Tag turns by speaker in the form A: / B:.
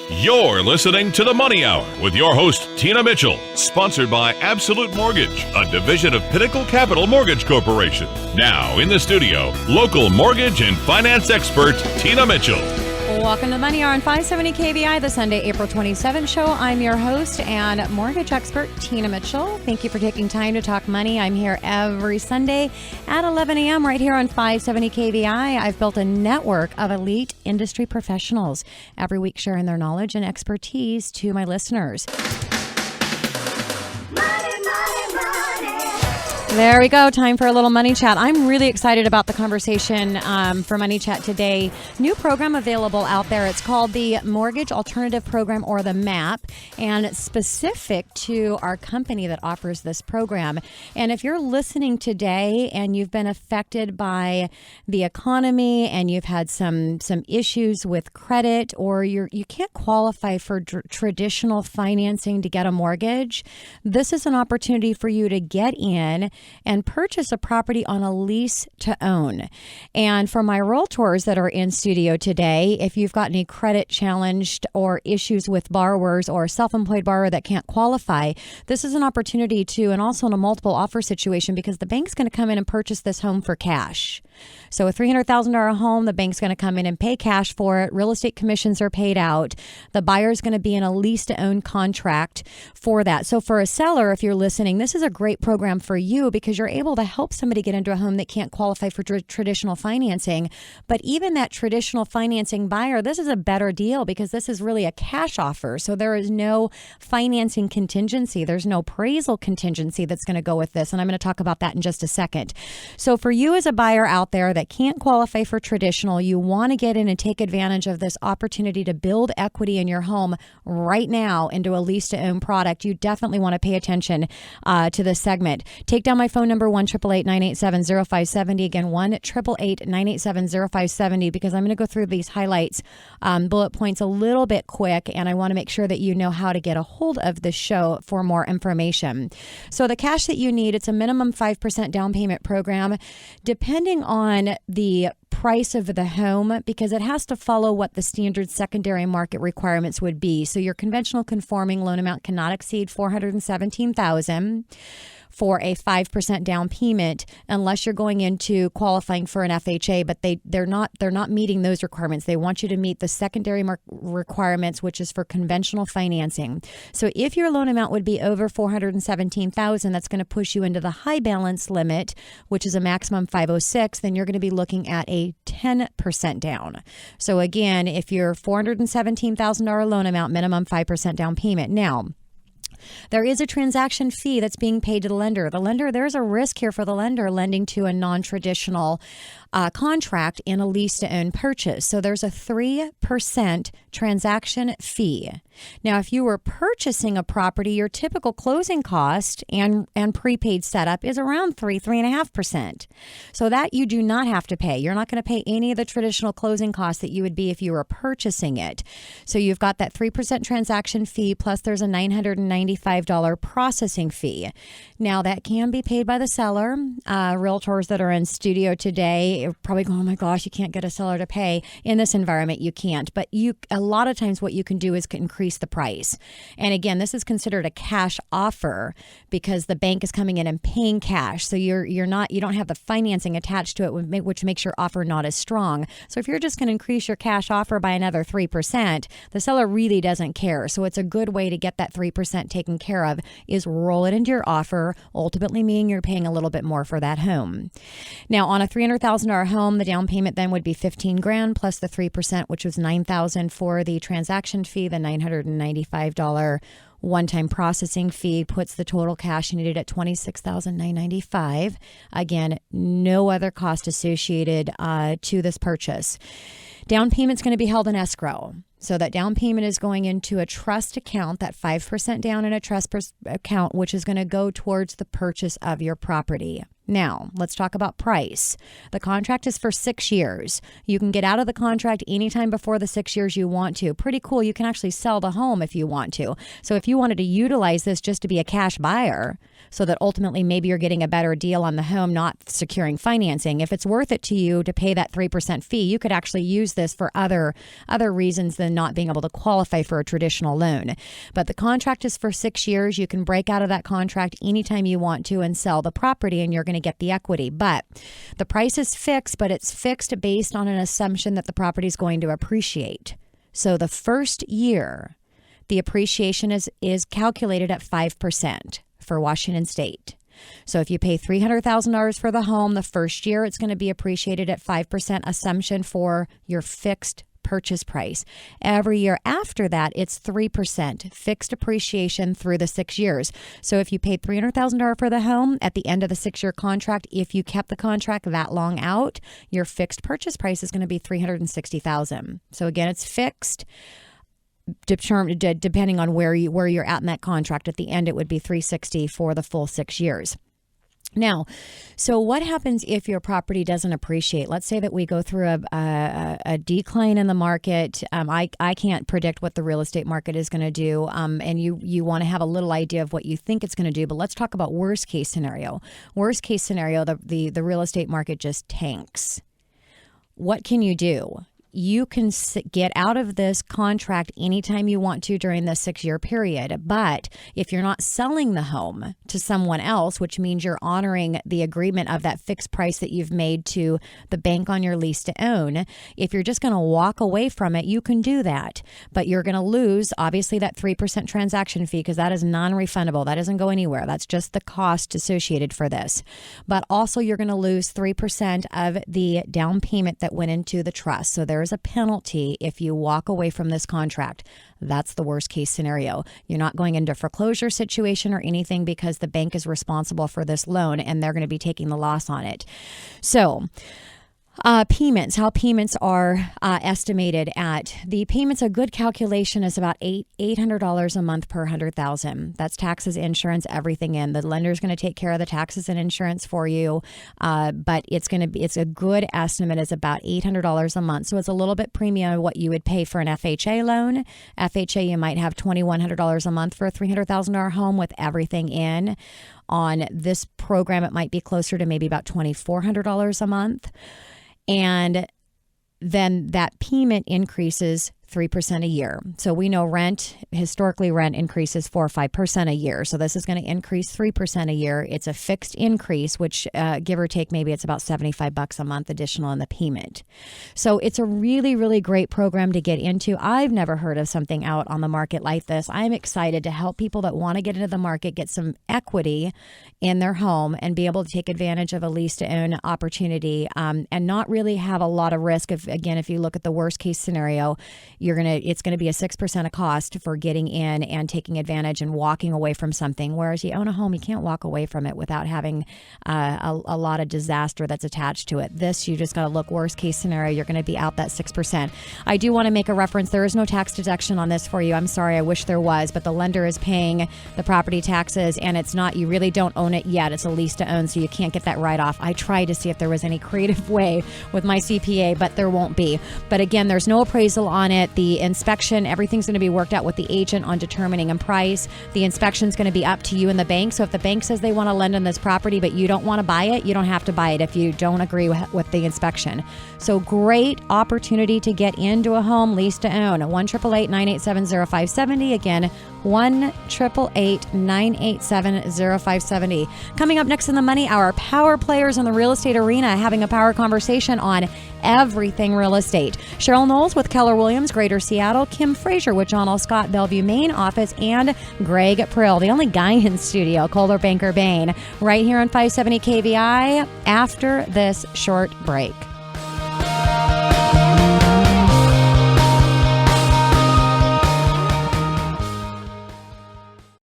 A: You're listening to The Money Hour with your host, Tina Mitchell, sponsored by Absolute Mortgage, a division of Pinnacle Capital Mortgage Corporation. Now, in the studio, local mortgage and finance expert, Tina Mitchell.
B: Welcome to The Money Hour on 570 KVI, the Sunday, April 27th show. I'm your host and mortgage expert, Tina Mitchell. Thank you for taking time to talk money. I'm here every Sunday at 11 a.m. right here on 570 KVI. I've built a network of elite industry professionals, every week sharing their knowledge and expertise to my listeners. There we go. Time for a little money chat. I'm really excited about the conversation for Money Chat today. New program available out there. It's called the Mortgage Alternative Program, or the MAP, and it's specific to our company that offers this program. And if you're listening today and you've been affected by the economy and you've had some issues with credit, or you can't qualify for traditional financing to get a mortgage, this is an opportunity for you to get in and purchase a property on a lease to own. And for my realtors that are in studio today, if you've got any credit challenged or issues with borrowers or a self-employed borrower that can't qualify, this is an opportunity to, and also in a multiple offer situation, because the bank's going to come in and purchase this home for cash. So a $300,000 home, the bank's going to come in and pay cash for it. Real estate commissions are paid out. The buyer's going to be in a lease to own contract for that. So for a seller, if you're listening, this is a great program for you, because you're able to help somebody get into a home that can't qualify for traditional financing. But even that traditional financing buyer, this is a better deal because this is really a cash offer. So there is no financing contingency. There's no appraisal contingency that's going to go with this. And I'm going to talk about that in just a second. So for you as a buyer out there that can't qualify for traditional, you want to get in and take advantage of this opportunity to build equity in your home right now into a lease to own product, you definitely want to pay attention to this segment. Take down my phone number, 1-888-987-0570. Again, 1-888-987-0570, because I'm going to go through these highlights, bullet points a little bit quick, and I want to make sure that you know how to get a hold of the show for more information. So the cash that you need, it's a minimum 5% down payment program, depending on the price of the home, because it has to follow what the standard secondary market requirements would be. So your conventional conforming loan amount cannot exceed $417,000 for a 5% down payment, unless you're going into qualifying for an FHA, but they're not meeting those requirements. They want you to meet the secondary requirements, which is for conventional financing. So if your loan amount would be over $417,000, that's going to push you into the high balance limit, which is a maximum 506. Then you're going to be looking at a 10% down. So again, if you're $417,000 loan amount, minimum 5% down payment. Now, there is a transaction fee that's being paid to the lender. There's a risk here for the lender lending to a non-traditional contract in a lease to own purchase. So there's a 3% transaction fee. Now, if you were purchasing a property, your typical closing cost and prepaid setup is around 3.5%. So that you do not have to pay. You're not going to pay any of the traditional closing costs that you would be if you were purchasing it. So you've got that 3% transaction fee, plus there's a $995 processing fee. Now, that can be paid by the seller. Realtors that are in studio today are probably going, oh my gosh, you can't get a seller to pay. In this environment, you can't. But a lot of times what you can do is increase the price. And again, this is considered a cash offer because the bank is coming in and paying cash. So you don't have the financing attached to it, which makes your offer not as strong. So if you're just going to increase your cash offer by another 3%, the seller really doesn't care. So it's a good way to get that 3% taken care of, is roll it into your offer, ultimately meaning you're paying a little bit more for that home. Now, on a $300,000 home, the down payment then would be $15,000 plus the 3%, which was $9,000 for the transaction fee. The $995 one-time processing fee puts the total cash needed at $26,995. Again, no other cost associated to this purchase. Down payment's going to be held in escrow. So that down payment is going into a trust account, that 5% down in a trust account, which is going to go towards the purchase of your property. Now, let's talk about price. The contract is for 6 years. You can get out of the contract anytime before the 6 years you want to. Pretty cool. You can actually sell the home if you want to. So if you wanted to utilize this just to be a cash buyer, so that ultimately maybe you're getting a better deal on the home, not securing financing. If it's worth it to you to pay that 3% fee, you could actually use this for other reasons than not being able to qualify for a traditional loan. But the contract is for 6 years. You can break out of that contract anytime you want to and sell the property, and you're going to get the equity. But the price is fixed, but it's fixed based on an assumption that the property is going to appreciate. So the first year, the appreciation is calculated at 5%. For Washington State. So if you pay $300,000 for the home, the first year it's going to be appreciated at 5% assumption for your fixed purchase price. Every year after that, it's 3% fixed appreciation through the 6 years. So if you paid $300,000 for the home at the end of the 6-year contract, if you kept the contract that long out, your fixed purchase price is going to be $360,000. So again, it's fixed. Depending on where you're at in that contract, at the end it would be $360,000 for the full 6 years. Now, so what happens if your property doesn't appreciate? Let's say that we go through a decline in the market. I can't predict what the real estate market is going to do, and you want to have a little idea of what you think it's going to do. But let's talk about worst case scenario. Worst case scenario, the real estate market just tanks. What can you do? You can get out of this contract anytime you want to during the 6-year period. But if you're not selling the home to someone else, which means you're honoring the agreement of that fixed price that you've made to the bank on your lease to own, if you're just going to walk away from it, you can do that. But you're going to lose, obviously, that 3% transaction fee because that is non-refundable. That doesn't go anywhere. That's just the cost associated for this. But also, you're going to lose 3% of the down payment that went into the trust. So there's a penalty if you walk away from this contract. That's the worst case scenario. You're not going into a foreclosure situation or anything because the bank is responsible for this loan and they're going to be taking the loss on it. So payments, how payments are estimated at. The payments, a good calculation is about $800 a month per 100,000. That's taxes, insurance, everything in. The lender's going to take care of the taxes and insurance for you, but it's a good estimate is about $800 a month. So it's a little bit premium of what you would pay for an FHA loan. FHA, you might have $2,100 a month for a $300,000 home with everything in. On this program, it might be closer to maybe about $2,400 a month. And then that payment increases 3% a year. So we know historically rent increases 4 or 5% a year. So this is going to increase 3% a year. It's a fixed increase, which give or take, maybe it's about $75 a month additional in the payment. So it's a really, really great program to get into. I've never heard of something out on the market like this. I'm excited to help people that want to get into the market, get some equity in their home and be able to take advantage of a lease to own opportunity and not really have a lot of risk. If you look at the worst case scenario, it's going to be a 6% of cost for getting in and taking advantage and walking away from something. Whereas you own a home, you can't walk away from it without having a lot of disaster that's attached to it. This, you just got to look worst case scenario. You're going to be out that 6%. I do want to make a reference. There is no tax deduction on this for you. I'm sorry. I wish there was, but the lender is paying the property taxes and it's not, you really don't own it yet. It's a lease to own, so you can't get that write off. I tried to see if there was any creative way with my CPA, but there won't be. But again, there's no appraisal on it. The inspection, everything's going to be worked out with the agent on determining a price. The inspection's going to be up to you and the bank. So if the bank says they want to lend on this property, but you don't want to buy it, you don't have to buy it if you don't agree with the inspection. So great opportunity to get into a home, lease to own. 1-888-987-0570. Again, 1-888-987-0570. Coming up next in the Money Hour, power players in the real estate arena having a power conversation on everything real estate. Cheryl Knowles with Keller Williams, Greater Seattle, Kim Frazier with John L. Scott, Bellevue, Maine office, and Greg Prill, the only guy in studio, Coldwell Banker Bain, right here on 570 KVI after this short break.